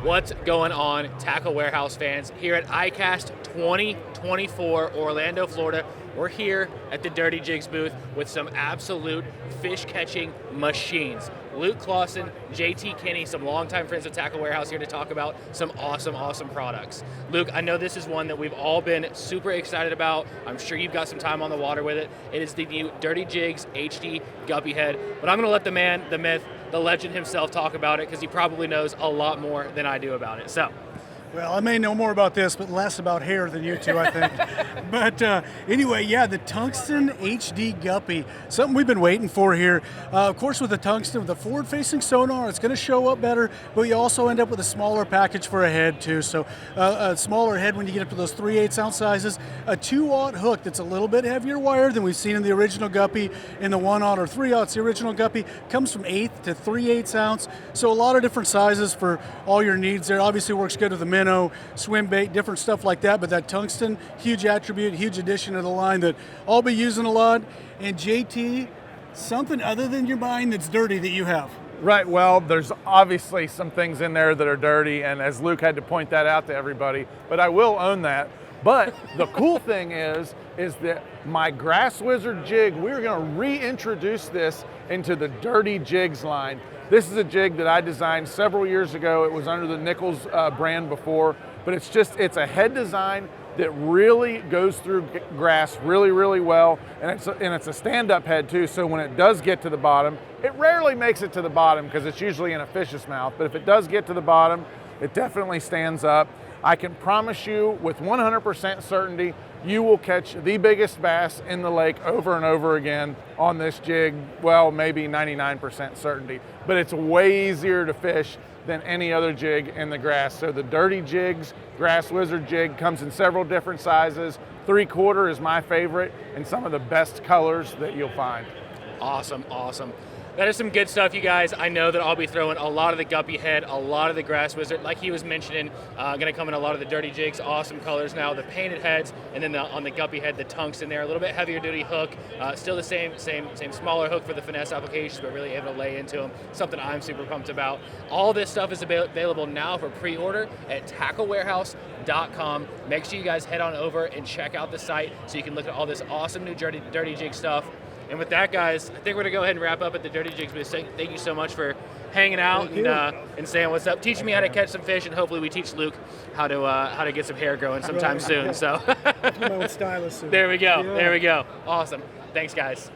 What's going on, Tackle Warehouse fans? Here at ICAST 2024, Orlando, Florida. We're here at the Dirty Jigs booth with some absolute fish-catching machines. Luke Clausen, JT Kenney, some longtime friends of Tackle Warehouse here to talk about some awesome products. Luke, I know this is one that we've all been super excited about. I'm sure you've got some time on the water with it. It is the new Dirty Jigs HD Guppy Head, but I'm gonna let the man, the myth, the legend himself talk about it because he probably knows a lot more than I do about it. So. Well, I may know more about this, but less about hair than you two, I think. But anyway, yeah, the Tungsten HD Guppy, something we've been waiting for here. Of course, with the Tungsten, with the forward-facing sonar, it's going to show up better, but you also end up with a smaller package for a head, too. So a smaller head when you get up to those 3/8 ounce sizes, a 2-aught hook that's a little bit heavier wire than we've seen in the original Guppy, in the 1-aught or 3-aughts. The original Guppy comes from 1/8 to 3/8 ounce, so a lot of different sizes for all your needs there. Obviously works good with the minnow, swim bait, different stuff like that, but that Tungsten, huge attribute, huge addition to the line that I'll be using a lot. And JT, something other than your mind that's dirty that you have. Right, well, there's obviously some things in there that are dirty, and as Luke had to point that out to everybody, but I will own that. But the cool thing is that my Grass Wizard jig, we're gonna reintroduce this into the Dirty Jigs line. This is a jig that I designed several years ago. It was under the Nichols brand before, but it's a head design that really goes through grass really well, and it's a stand-up head too, so when it does get to the bottom, it rarely makes it to the bottom because it's usually in a fish's mouth, but if it does get to the bottom, it definitely stands up. I can promise you with 100% certainty, you will catch the biggest bass in the lake over and over again on this jig. Well, maybe 99% certainty, but it's way easier to fish than any other jig in the grass. So the Dirty Jigs Grass Wizard jig comes in several different sizes. 3/4 is my favorite and some of the best colors that you'll find. Awesome. That is some good stuff, you guys. I know that I'll be throwing a lot of the Guppy Head, a lot of the Grass Wizard, like he was mentioning, gonna come in a lot of the Dirty Jigs, awesome colors now, the painted heads, and then on the Guppy Head, the Tungsten there, a little bit heavier duty hook, still the same smaller hook for the finesse applications, but really able to lay into them, something I'm super pumped about. All this stuff is available now for pre-order at tacklewarehouse.com. Make sure you guys head on over and check out the site so you can look at all this awesome new Dirty Jig stuff. And with that, guys, I think we're going to go ahead and wrap up at the Dirty Jigs booth. Thank you so much for hanging out and saying what's up, teaching me how to catch some fish, and hopefully we teach Luke how to get some hair growing sometime soon. So My own stylist. There we go. Awesome. Thanks, guys.